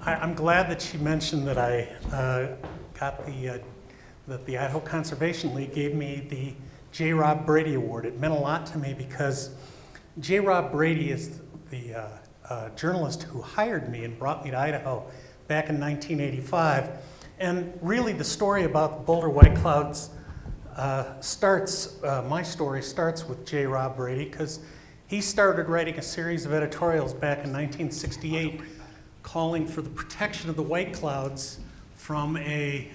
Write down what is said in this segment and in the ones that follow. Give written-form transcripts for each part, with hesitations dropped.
I'm glad that she mentioned that I got that the Idaho Conservation League gave me the J. Rob Brady Award. It meant a lot to me because J. Rob Brady is the journalist who hired me and brought me to Idaho back in 1985. And really the story about the Boulder White Clouds my story starts with J. Rob Brady, because he started writing a series of editorials back in 1968 calling for the protection of the white clouds from a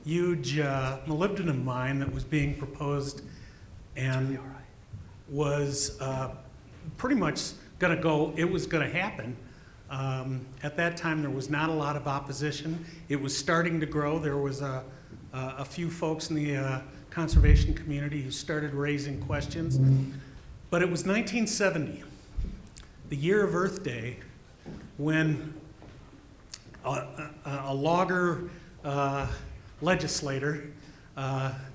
huge molybdenum mine that was being proposed and was pretty much it was going to happen. At that time, there was not a lot of opposition. It was starting to grow. There was a few folks in the conservation community who started raising questions. But it was 1970, the year of Earth Day, when a logger legislator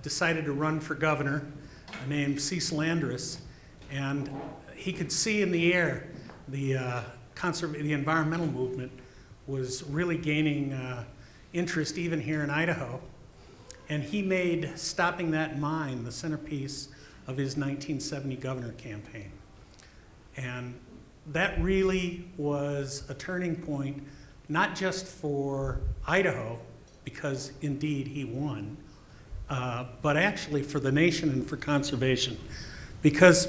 decided to run for governor named Cecil Andrus, and he could see in the air the environmental movement was really gaining interest even here in Idaho. And he made stopping that mine the centerpiece of his 1970 governor campaign. And that really was a turning point, not just for Idaho, because indeed he won, but actually for the nation and for conservation. Because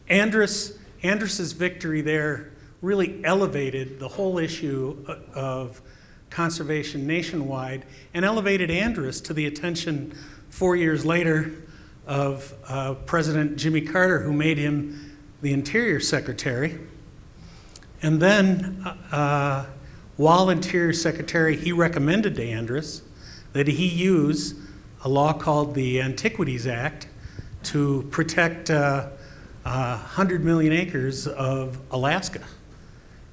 Andrus's victory there really elevated the whole issue of conservation nationwide, and elevated Andrus to the attention 4 years later of President Jimmy Carter, who made him the Interior Secretary. And then, while Interior Secretary, he recommended to Andrus that he use a law called the Antiquities Act to protect 100 million acres of Alaska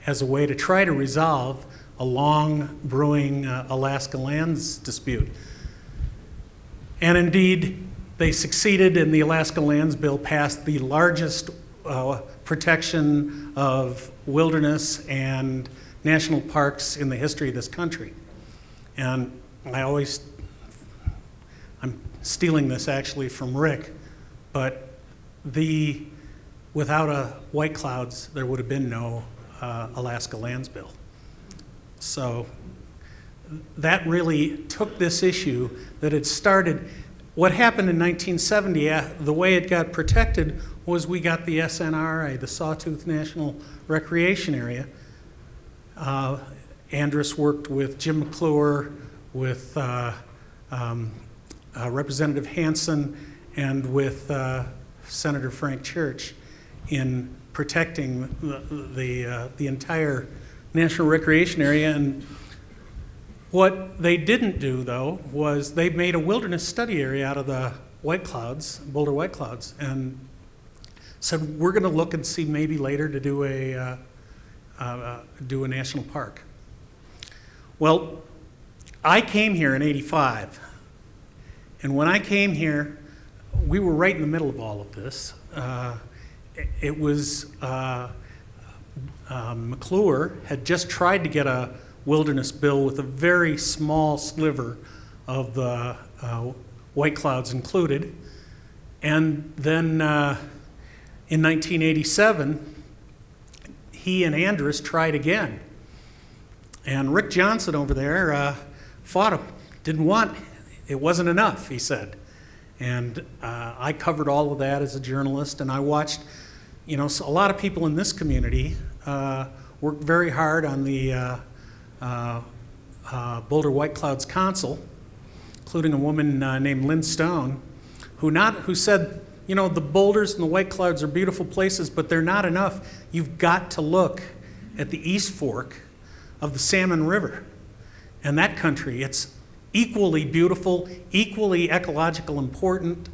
as a way to try to resolve a long brewing Alaska lands dispute. And indeed, they succeeded, and the Alaska Lands Bill passed the largest protection of wilderness and national parks in the history of this country. And I'm stealing this actually from Rick, but without White Clouds, there would have been no Alaska Lands Bill. So that really took this issue that had started. What happened in 1970, the way it got protected was we got the SNRA, the Sawtooth National Recreation Area. Andrus worked with Jim McClure, with Representative Hansen, and with Senator Frank Church in protecting the entire National Recreation Area. And what they didn't do, though, was they made a wilderness study area out of the White Clouds, Boulder White Clouds, and said, we're going to look and see maybe later to do a national park. Well, I came here in '85, and when I came here, we were right in the middle of all of this. It was McClure had just tried to get a wilderness bill with a very small sliver of the White Clouds included. And then in 1987, he and Andrus tried again. And Rick Johnson over there fought him. It wasn't enough, he said. And I covered all of that as a journalist, and I watched, a lot of people in this community worked very hard on the Boulder White Clouds Council, including a woman named Lynn Stone, who said, the boulders and the White Clouds are beautiful places, but they're not enough. You've got to look at the East Fork of the Salmon River. And that country, it's equally beautiful, equally ecological important,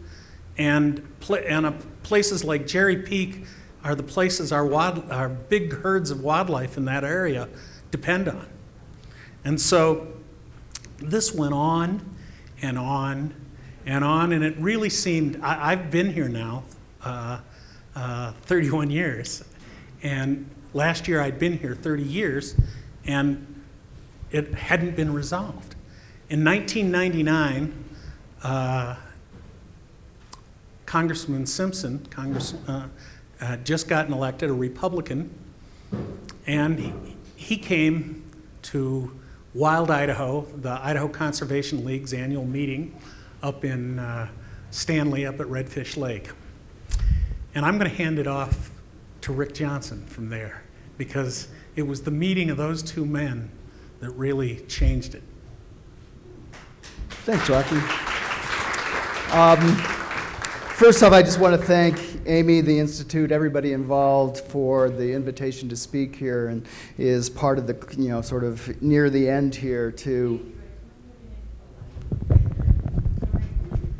and places like Jerry Peak are the places our big herds of wildlife in that area depend on. And so this went on and on and on, and it really seemed, I've been here now 31 years, and last year I'd been here 30 years, and it hadn't been resolved. In 1999, Congressman Simpson had just gotten elected, a Republican, and he came to Wild Idaho, the Idaho Conservation League's annual meeting up in Stanley, up at Redfish Lake. And I'm going to hand it off to Rick Johnson from there, because it was the meeting of those two men that really changed it. Thanks, Rocky. First off, I just want to thank Amy, the Institute, everybody involved for the invitation to speak here, and is part of the, sort of near the end here to...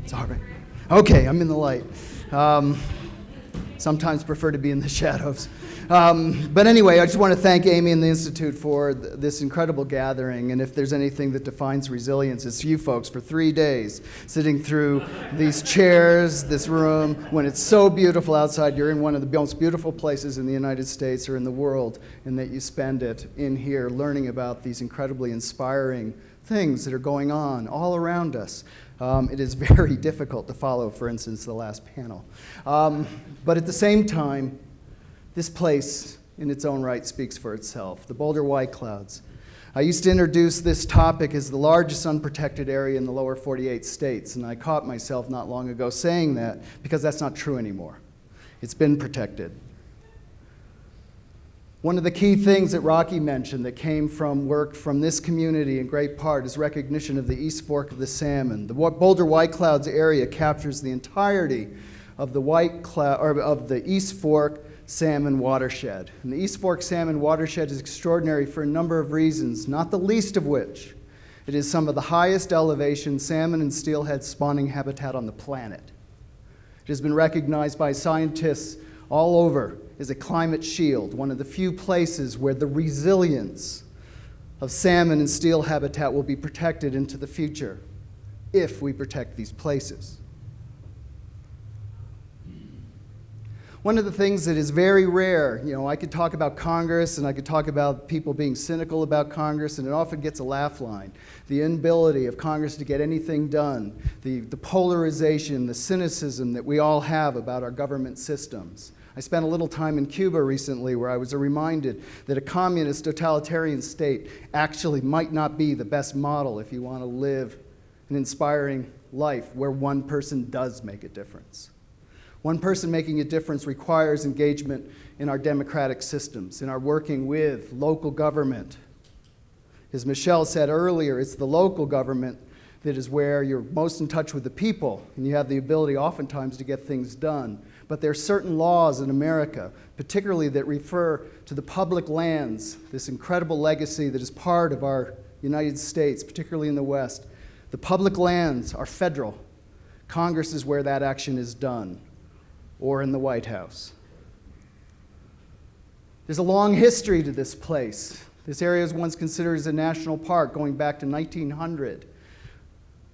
It's all right. Okay, I'm in the light. Sometimes prefer to be in the shadows. But anyway, I just want to thank Amy and the Institute for this incredible gathering. And if there's anything that defines resilience, it's you folks for 3 days sitting through these chairs, this room, when it's so beautiful outside. You're in one of the most beautiful places in the United States or in the world, and that you spend it in here learning about these incredibly inspiring things that are going on all around us. It is very difficult to follow, for instance, the last panel. But at the same time, this place, in its own right, speaks for itself. The Boulder White Clouds. I used to introduce this topic as the largest unprotected area in the lower 48 states, and I caught myself not long ago saying that because that's not true anymore. It's been protected. One of the key things that Rocky mentioned that came from work from this community in great part is recognition of the East Fork of the Salmon. The Boulder White Clouds area captures the entirety of the East Fork salmon watershed. And the East Fork salmon watershed is extraordinary for a number of reasons, not the least of which it is some of the highest elevation salmon and steelhead spawning habitat on the planet. It has been recognized by scientists all over as a climate shield, one of the few places where the resilience of salmon and steel habitat will be protected into the future if we protect these places. One of the things that is very rare, I could talk about Congress and I could talk about people being cynical about Congress, and it often gets a laugh line. The inability of Congress to get anything done, the polarization, the cynicism that we all have about our government systems. I spent a little time in Cuba recently where I was reminded that a communist totalitarian state actually might not be the best model if you want to live an inspiring life where one person does make a difference. One person making a difference requires engagement in our democratic systems, in our working with local government. As Michelle said earlier, it's the local government that is where you're most in touch with the people, and you have the ability oftentimes to get things done. But there are certain laws in America, particularly that refer to the public lands, this incredible legacy that is part of our United States, particularly in the West. The public lands are federal. Congress is where that action is done, or in the White House. There's a long history to this place. This area was once considered as a national park going back to 1900.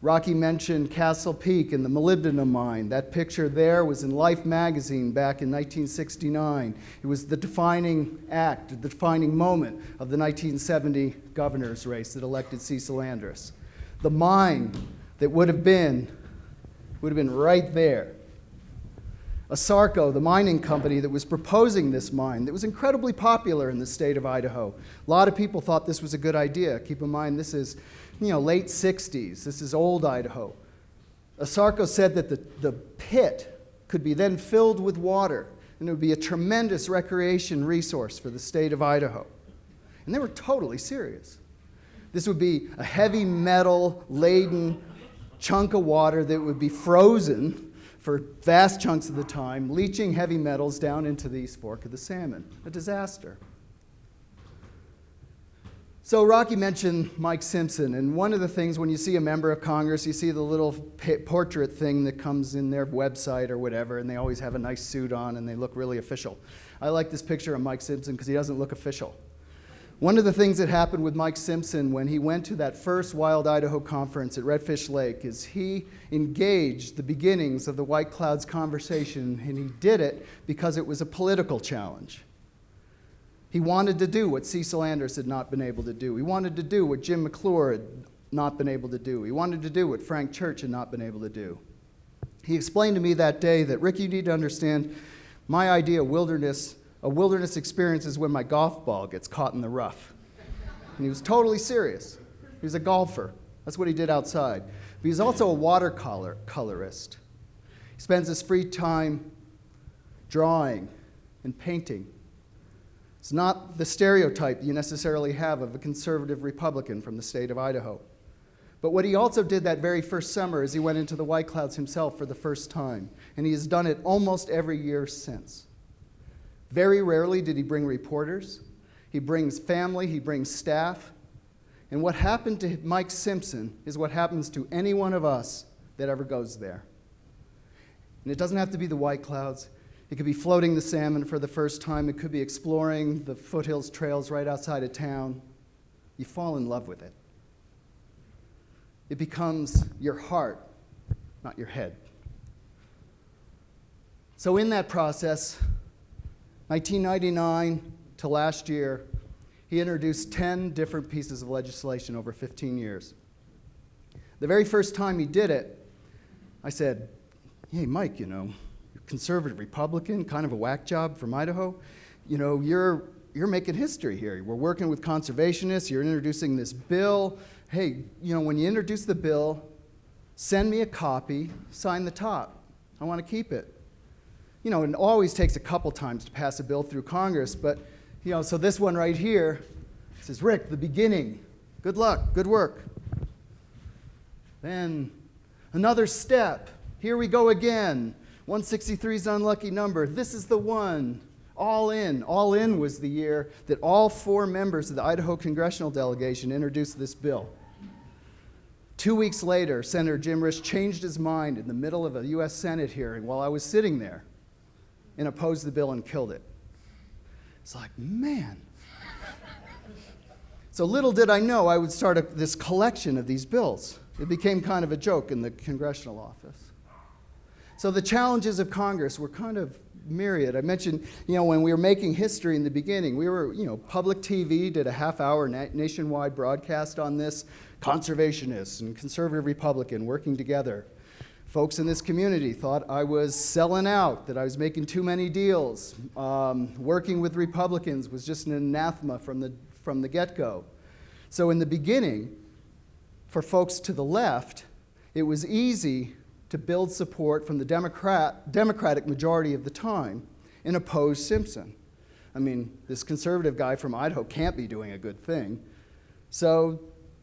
Rocky mentioned Castle Peak and the molybdenum mine. That picture there was in Life magazine back in 1969. It was the defining act, the defining moment of the 1970 governor's race that elected Cecil Andrus. The mine that would have been right there. Asarco, the mining company that was proposing this mine, that was incredibly popular in the state of Idaho. A lot of people thought this was a good idea. Keep in mind, this is late 60s. This is old Idaho. Asarco said that the pit could be then filled with water, and it would be a tremendous recreation resource for the state of Idaho. And they were totally serious. This would be a heavy metal-laden chunk of water that would be frozen for vast chunks of the time, leaching heavy metals down into the East Fork of the Salmon. A disaster. So Rocky mentioned Mike Simpson, and one of the things when you see a member of Congress, you see the little portrait thing that comes in their website or whatever, and they always have a nice suit on and they look really official. I like this picture of Mike Simpson because he doesn't look official. One of the things that happened with Mike Simpson when he went to that first Wild Idaho conference at Redfish Lake is he engaged the beginnings of the White Clouds conversation, and he did it because it was a political challenge. He wanted to do what Cecil Andrus had not been able to do. He wanted to do what Jim McClure had not been able to do. He wanted to do what Frank Church had not been able to do. He explained to me that day that, Rick, you need to understand my idea of wilderness, a wilderness experience is when my golf ball gets caught in the rough. And he was totally serious. He was a golfer. That's what he did outside. But he's also a watercolorist. He spends his free time drawing and painting. It's not the stereotype you necessarily have of a conservative Republican from the state of Idaho. But what he also did that very first summer is he went into the White Clouds himself for the first time. And he has done it almost every year since. Very rarely did he bring reporters. He brings family, he brings staff. And what happened to Mike Simpson is what happens to any one of us that ever goes there. And it doesn't have to be the White Clouds. It could be floating the salmon for the first time. It could be exploring the foothills trails right outside of town. You fall in love with it. It becomes your heart, not your head. So in that process, 1999 to last year, he introduced 10 different pieces of legislation over 15 years. The very first time he did it, I said, hey, Mike, you're conservative Republican, kind of a whack job from Idaho. You're making history here. We're working with conservationists. You're introducing this bill. Hey, when you introduce the bill, send me a copy, sign the top. I want to keep it. It always takes a couple times to pass a bill through Congress, but, so this one right here says, Rick, the beginning. Good luck, good work. Then another step. Here we go again. 163 is an unlucky number. This is the one. All in. All in was the year that all 4 members of the Idaho congressional delegation introduced this bill. 2 weeks later, Senator Jim Risch changed his mind in the middle of a U.S. Senate hearing while I was sitting there and opposed the bill and killed it. It's like, man. So little did I know I would start this collection of these bills. It became kind of a joke in the congressional office. So the challenges of Congress were kind of myriad. I mentioned, when we were making history in the beginning, we were, public TV did a half-hour nationwide broadcast on this, conservationists and conservative Republican working together. Folks in this community thought I was selling out, that I was making too many deals. Working with Republicans was just an anathema from the get-go. So in the beginning, for folks to the left, it was easy to build support from the Democratic majority of the time and oppose Simpson. I mean, this conservative guy from Idaho can't be doing a good thing. So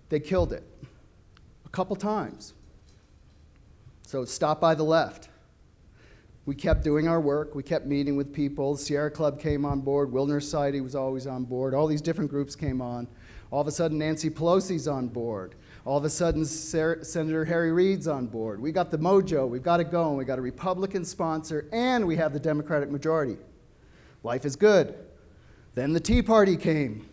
they killed it a couple times. So stop by the left. We kept doing our work. We kept meeting with people. Sierra Club came on board. Wilderness Society was always on board. All these different groups came on. All of a sudden, Nancy Pelosi's on board. All of a sudden, Senator Harry Reid's on board. We got the mojo. We've got it going. We got a Republican sponsor, and we have the Democratic majority. Life is good. Then the Tea Party came.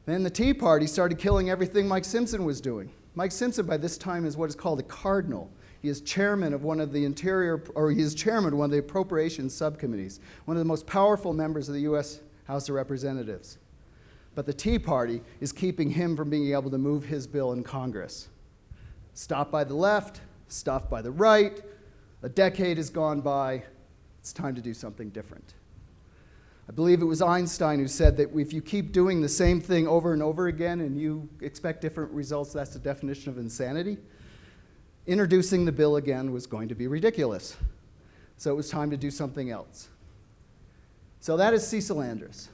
Then the Tea Party started killing everything Mike Simpson was doing. Mike Simpson, by this time, is what is called a cardinal. He is chairman of one of the appropriations subcommittees, one of the most powerful members of the U.S. House of Representatives. But the Tea Party is keeping him from being able to move his bill in Congress. Stop by the left, stop by the right. A decade has gone by. It's time to do something different. I believe it was Einstein who said that if you keep doing the same thing over and over again and you expect different results, that's the definition of insanity. Introducing the bill again was going to be ridiculous. So it was time to do something else. So that is Cecil Andrus.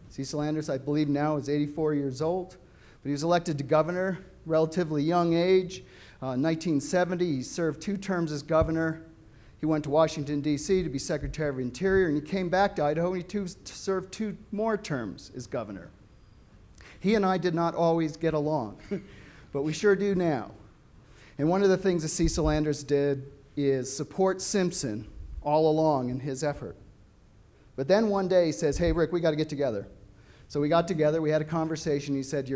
Cecil Andrus, I believe now, is 84 years old, but he was elected to governor, relatively young age. 1970, he served 2 terms as governor. He went to Washington, D.C. to be Secretary of Interior, and he came back to Idaho, and he served 2 more terms as governor. He and I did not always get along, but we sure do now. And one of the things that Cecil Andrus did is support Simpson all along in his effort. But then one day he says, hey, Rick, we got to get together. So we got together, we had a conversation. He said,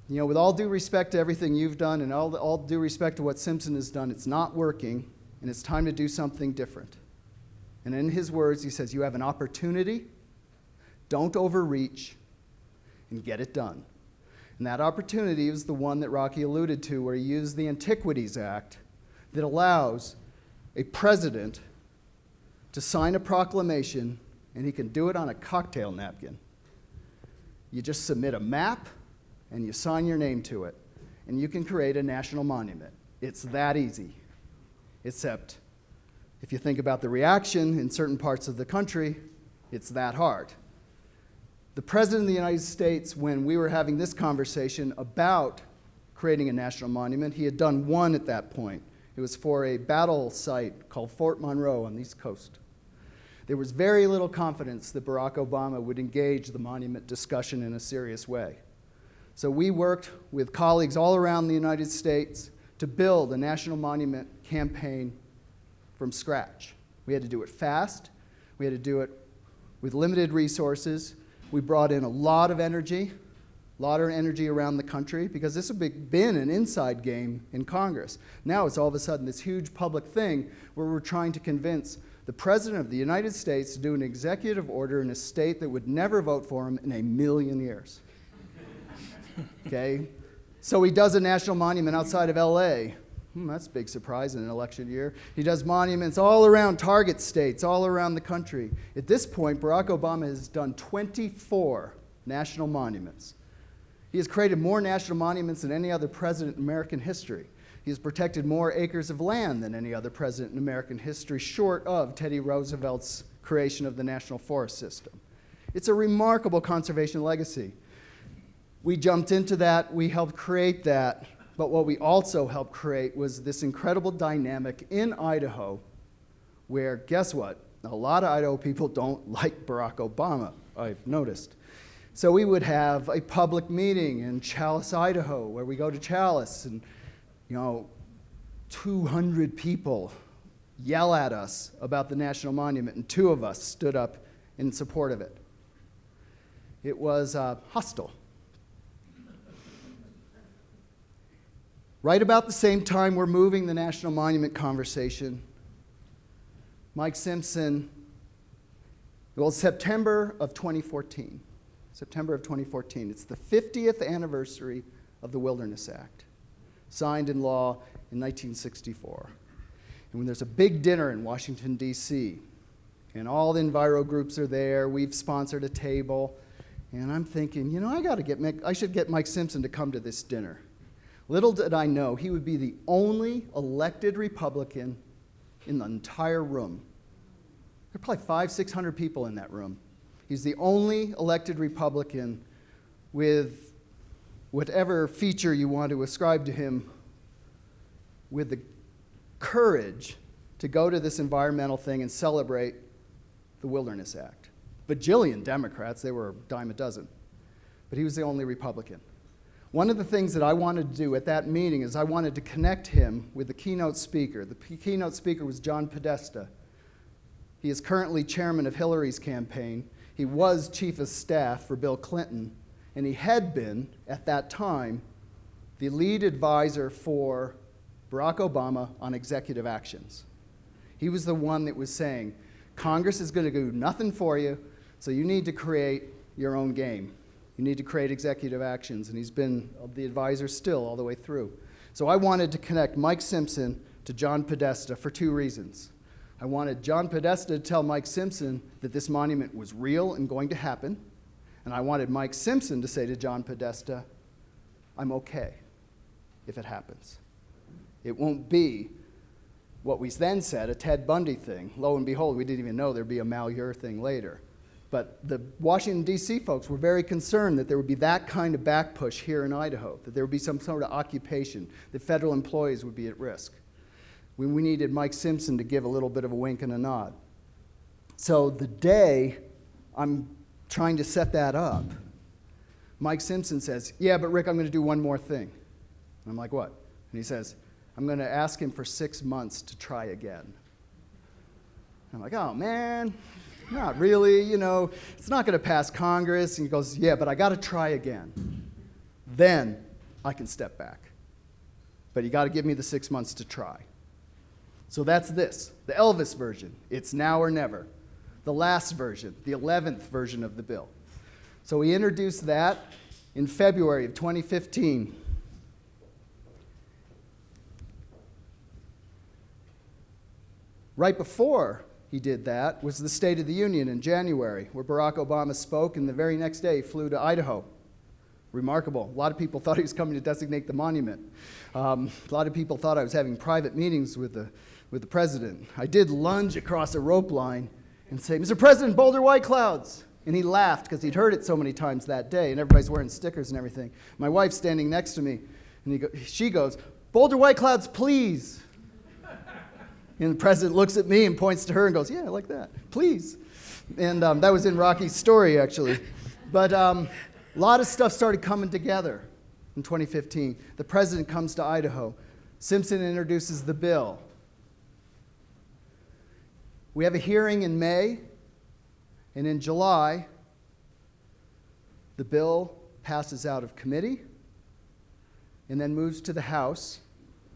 with all due respect to everything you've done and all due respect to what Simpson has done, it's not working, and it's time to do something different. And in his words, he says, you have an opportunity. don't overreach, and get it done. And that opportunity was the one that Rocky alluded to, where he used the Antiquities Act that allows a president to sign a proclamation, and he can do it on a cocktail napkin. You just submit a map, and you sign your name to it, and you can create a national monument. It's that easy. Except, if you think about the reaction in certain parts of the country, it's that hard. The President of the United States, when we were having this conversation about creating a national monument, he had done one at that point. It was for a battle site called Fort Monroe on the East Coast. There was very little confidence that Barack Obama would engage the monument discussion in a serious way. So we worked with colleagues all around the United States to build a national monument campaign from scratch. We had to do it fast. We had to do it with limited resources. We brought in a lot of energy around the country, because this had been an inside game in Congress. Now it's all of a sudden this huge public thing where we're trying to convince the President of the United States to do an executive order in a state that would never vote for him in a million years. Okay? So he does a national monument outside of LA. That's a big surprise in an election year. He does monuments all around target states, all around the country. At this point, Barack Obama has done 24 national monuments. He has created more national monuments than any other president in American history. He has protected more acres of land than any other president in American history, short of Teddy Roosevelt's creation of the National Forest System. It's a remarkable conservation legacy. We jumped into that, we helped create that, but what we also helped create was this incredible dynamic in Idaho where, guess what? A lot of Idaho people don't like Barack Obama, I've noticed. So we would have a public meeting in Challis, Idaho, where we go to Challis and 200 people yell at us about the national monument, and 2 of us stood up in support of it. It was hostile. Right about the same time we're moving the national monument conversation, Mike Simpson, September of 2014. September of 2014. It's the 50th anniversary of the Wilderness Act, signed in law in 1964. And when there's a big dinner in Washington, D.C., and all the enviro groups are there, we've sponsored a table, and I'm thinking, I should get Mike Simpson to come to this dinner. Little did I know, he would be the only elected Republican in the entire room. There are probably 500-600 people in that room. He's the only elected Republican with whatever feature you want to ascribe to him, with the courage to go to this environmental thing and celebrate the Wilderness Act. Bajillion Democrats, they were a dime a dozen, but he was the only Republican. One of the things that I wanted to do at that meeting is I wanted to connect him with the keynote speaker. The keynote speaker was John Podesta. He is currently chairman of Hillary's campaign. He was chief of staff for Bill Clinton, and he had been, at that time, the lead advisor for Barack Obama on executive actions. He was the one that was saying, Congress is going to do nothing for you, so you need to create your own game. You need to create executive actions, and he's been the advisor still all the way through. So I wanted to connect Mike Simpson to John Podesta for 2 reasons. I wanted John Podesta to tell Mike Simpson that this monument was real and going to happen, and I wanted Mike Simpson to say to John Podesta, I'm okay if it happens. It won't be what we then said, a Ted Bundy thing. Lo and behold, we didn't even know there'd be a Malheur thing later. But the Washington, D.C. folks were very concerned that there would be that kind of back push here in Idaho, that there would be some sort of occupation, that federal employees would be at risk. We needed Mike Simpson to give a little bit of a wink and a nod. So the day I'm trying to set that up, Mike Simpson says, yeah, but Rick, I'm going to do one more thing. And I'm like, what? And he says, I'm going to ask him for 6 months to try again. And I'm like, oh, man. Not really, it's not going to pass Congress. And he goes, yeah, but I got to try again. Then I can step back. But you got to give me the 6 months to try. So that's this, the Elvis version. It's now or never. The last version, the 11th version of the bill. So we introduced that in February of 2015. Right before he did that was the State of the Union in January, where Barack Obama spoke, and the very next day flew to Idaho. Remarkable. A lot of people thought he was coming to designate the monument. A lot of people thought I was having private meetings with the president. I did lunge across a rope line and say, "Mr. President, Boulder White Clouds." And he laughed because he'd heard it so many times that day, and everybody's wearing stickers and everything. My wife's standing next to me, and she goes, "Boulder White Clouds, please." And the president looks at me and points to her and goes, "Yeah, I like that, please." And that was in Rocky's story, actually. But a lot of stuff started coming together in 2015. The president comes to Idaho. Simpson introduces the bill. We have a hearing in May, and in July, the bill passes out of committee and then moves to the House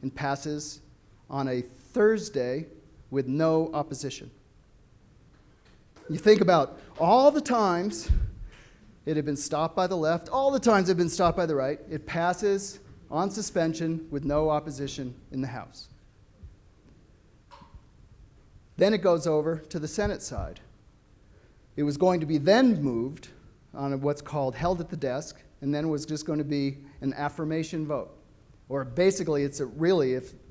and passes on a Thursday with no opposition. You think about all the times it had been stopped by the left, all the times it had been stopped by the right. It passes on suspension with no opposition in the House. Then it goes over to the Senate side. It was going to be then moved on what's called held at the desk, and then it was just going to be an affirmation vote. Or basically, it's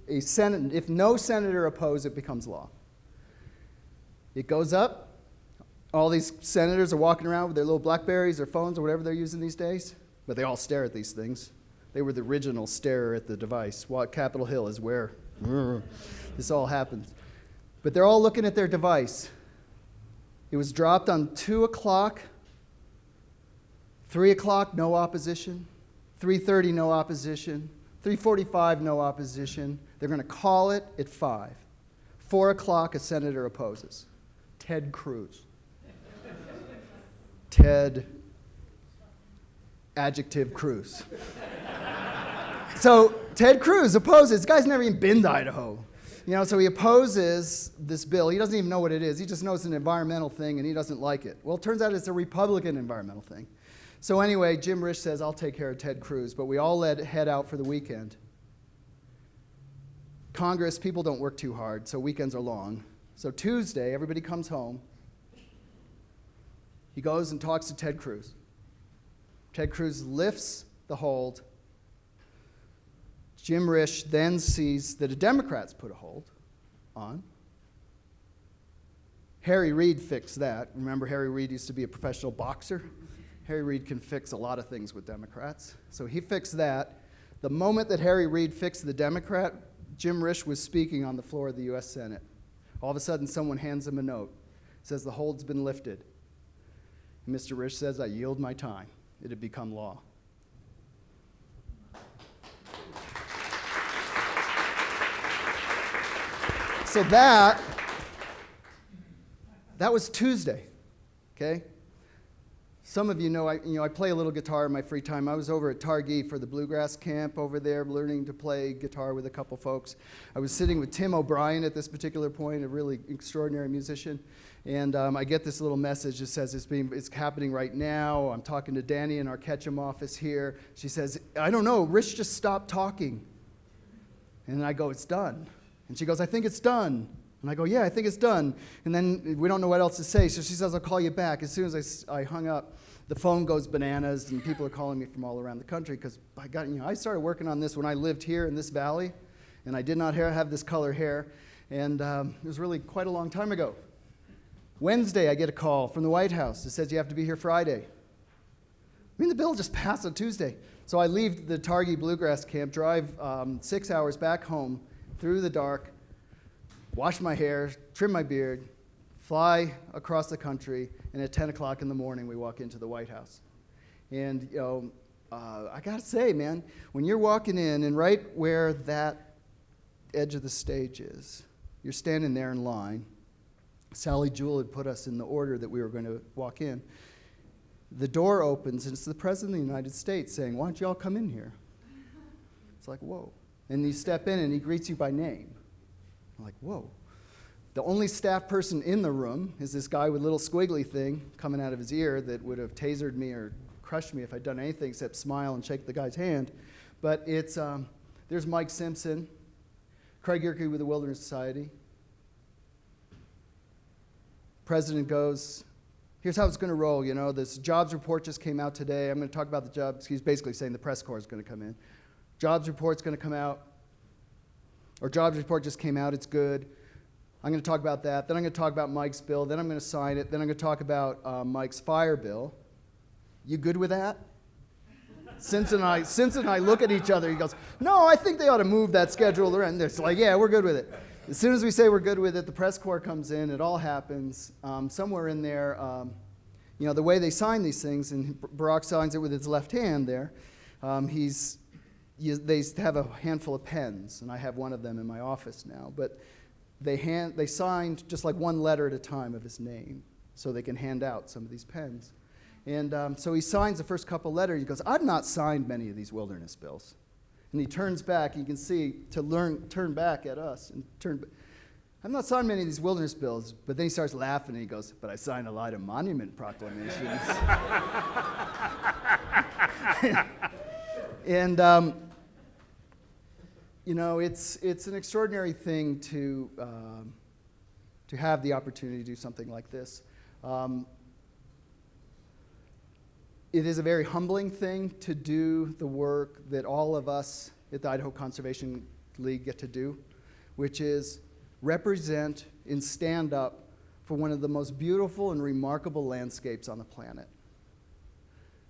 if no senator opposes, it becomes law. It goes up. All these senators are walking around with their little Blackberries or phones or whatever they're using these days, but they all stare at these things. They were the original stare at the device. Capitol Hill is where this all happens. But they're all looking at their device. It was dropped on 2 o'clock, 3 o'clock, no opposition, 3:30, no opposition, 3:45, no opposition. They're going to call it at 5. 4 o'clock, a senator opposes. Ted Cruz. Ted, adjective Cruz. So Ted Cruz opposes. This guy's never even been to Idaho. So he opposes this bill. He doesn't even know what it is. He just knows it's an environmental thing, and he doesn't like it. Well, it turns out it's a Republican environmental thing. So anyway, Jim Risch says, "I'll take care of Ted Cruz," but we all head out for the weekend. Congress, people don't work too hard, so weekends are long. So Tuesday, everybody comes home. He goes and talks to Ted Cruz. Ted Cruz lifts the hold. Jim Risch then sees that the Democrats put a hold on. Harry Reid fixed that. Remember, Harry Reid used to be a professional boxer. Harry Reid can fix a lot of things with Democrats. So he fixed that. The moment that Harry Reid fixed the Democrat, Jim Risch was speaking on the floor of the U.S. Senate. All of a sudden, someone hands him a note. It says, "The hold's been lifted." And Mr. Risch says, "I yield my time." It had become law. So that was Tuesday, okay? Some of you know I play a little guitar in my free time. I was over at Targhee for the bluegrass camp over there, learning to play guitar with a couple folks. I was sitting with Tim O'Brien at this particular point, a really extraordinary musician, and I get this little message that says it's happening right now. I'm talking to Danny in our Ketchum office here. She says, "I don't know, Risch just stopped talking." And I go, "It's done." And she goes, "I think it's done." And I go, "Yeah, I think it's done." And then we don't know what else to say. So she says, "I'll call you back." As soon as I hung up, the phone goes bananas, and people are calling me from all around the country because I started working on this when I lived here in this valley, and I did not have this color hair. And it was really quite a long time ago. Wednesday, I get a call from the White House. It says you have to be here Friday. The bill just passed on Tuesday. So I leave the Targhee Bluegrass Camp, drive 6 hours back home through the dark, wash my hair, trim my beard, fly across the country, and at 10 o'clock in the morning, we walk into the White House. And, I got to say, man, when you're walking in and right where that edge of the stage is, you're standing there in line. Sally Jewell had put us in the order that we were going to walk in. The door opens, and it's the President of the United States saying, "Why don't you all come in here?" It's like, whoa. And you step in, and he greets you by name. I'm like, whoa. The only staff person in the room is this guy with a little squiggly thing coming out of his ear that would have tasered me or crushed me if I'd done anything except smile and shake the guy's hand. But it's, there's Mike Simpson, Craig Yerke with the Wilderness Society. President goes, here's how it's going to roll. You know, this jobs report just came out today. I'm going to talk about the jobs. He's basically saying the press corps is going to come in. Jobs report's going to come out, or jobs report just came out. It's good. I'm going to talk about that. Then I'm going to talk about Mike's bill. Then I'm going to sign it. Then I'm going to talk about Mike's fire bill. You good with that? Simpson and I look at each other. He goes, no, I think they ought to move that schedule around. It's like, yeah, we're good with it. As soon as we say we're good with it, the press corps comes in. It all happens. Somewhere in there, you know, the way they sign these things, and Barack signs it with his left hand there, they have a handful of pens, and I have one of them in my office now. But they signed just like one letter at a time of his name so they can hand out some of these pens. And so he signs the first couple letters. He goes, I've not signed many of these wilderness bills. And he turns back. You can see turn back at us. I've not signed many of these wilderness bills. But then he starts laughing and he goes, but I signed a lot of monument proclamations. And, you know, it's an extraordinary thing to have the opportunity to do something like this. It is a very humbling thing to do the work that all of us at the Idaho Conservation League get to do, which is represent and stand up for one of the most beautiful and remarkable landscapes on the planet.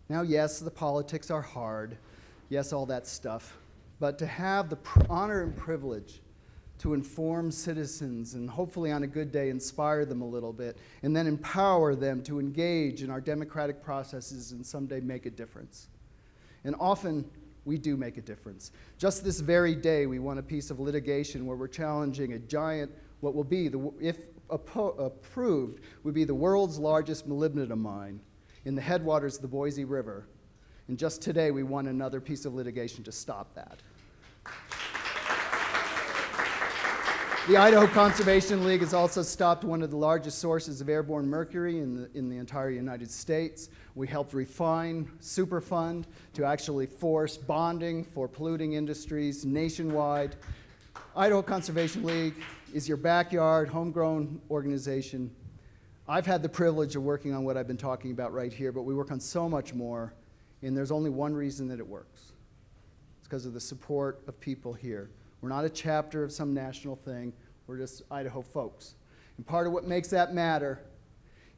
Now, yes, the politics are hard. Yes, all that stuff. But to have the honor and privilege to inform citizens and hopefully on a good day inspire them a little bit and then empower them to engage in our democratic processes and someday make a difference. And often we do make a difference. Just this very day we won a piece of litigation where we're challenging a giant, what will be, if approved, would be the world's largest molybdenum mine in the headwaters of the Boise River. And just today we won another piece of litigation to stop that. The Idaho Conservation League has also stopped one of the largest sources of airborne mercury in the entire United States. We helped refine Superfund to actually force bonding for polluting industries nationwide. Idaho Conservation League is your backyard, homegrown organization. I've had the privilege of working on what I've been talking about right here, but we work on so much more, and there's only one reason that it works. It's because of the support of people here. We're not a chapter of some national thing. We're just Idaho folks. And part of what makes that matter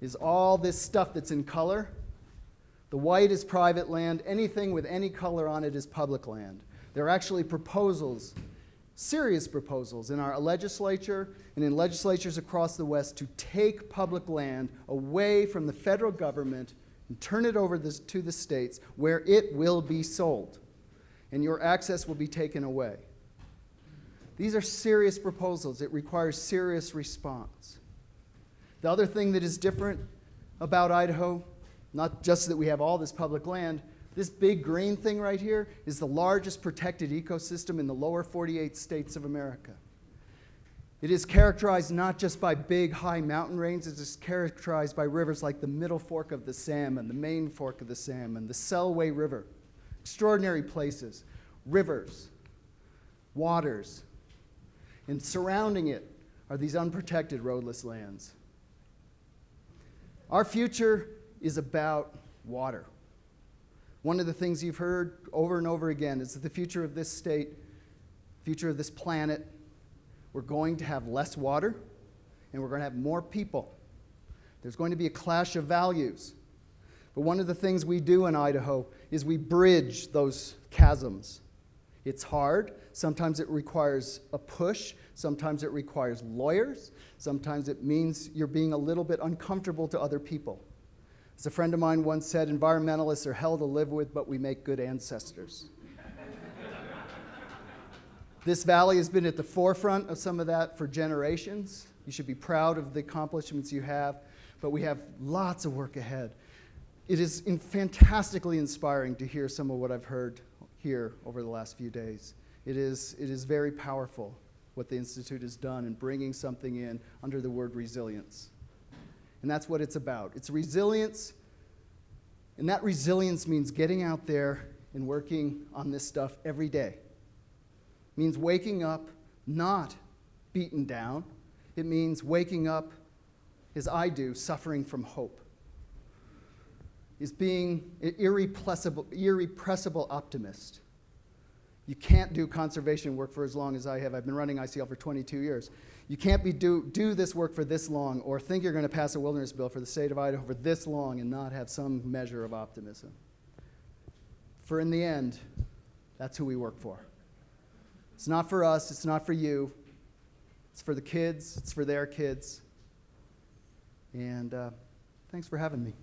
is all this stuff that's in color. The white is private land. Anything with any color on it is public land. There are actually proposals, serious proposals, in our legislature and in legislatures across the West to take public land away from the federal government and turn it over to the states where it will be sold. And your access will be taken away. These are serious proposals. It requires serious response. The other thing that is different about Idaho, not just that we have all this public land, this big green thing right here is the largest protected ecosystem in the lower 48 states of America. It is characterized not just by big, high mountain ranges, it is characterized by rivers like the Middle Fork of the Salmon, the Main Fork of the Salmon, the Selway River. Extraordinary places, rivers, waters, and surrounding it are these unprotected roadless lands. Our future is about water. One of the things you've heard over and over again is that the future of this state, future of this planet, we're going to have less water and we're going to have more people. There's going to be a clash of values. But one of the things we do in Idaho is we bridge those chasms. It's hard. Sometimes it requires a push. Sometimes it requires lawyers. Sometimes it means you're being a little bit uncomfortable to other people. As a friend of mine once said, environmentalists are hell to live with, but we make good ancestors. This valley has been at the forefront of some of that for generations. You should be proud of the accomplishments you have, but we have lots of work ahead. It is fantastically inspiring to hear some of what I've heard here over the last few days. It is very powerful what the Institute has done in bringing something in under the word resilience. And that's what it's about. It's resilience, and that resilience means getting out there and working on this stuff every day. It means waking up not beaten down. It means waking up, as I do, suffering from hope. Is being an irrepressible optimist. You can't do conservation work for as long as I have. I've been running ICL for 22 years. You can't do this work for this long or think you're going to pass a wilderness bill for the state of Idaho for this long and not have some measure of optimism. For in the end, that's who we work for. It's not for us. It's not for you. It's for the kids. It's for their kids. And thanks for having me.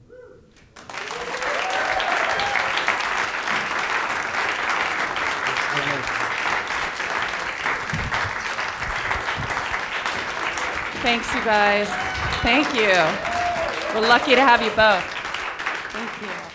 Thanks, you guys. Thank you. We're lucky to have you both. Thank you.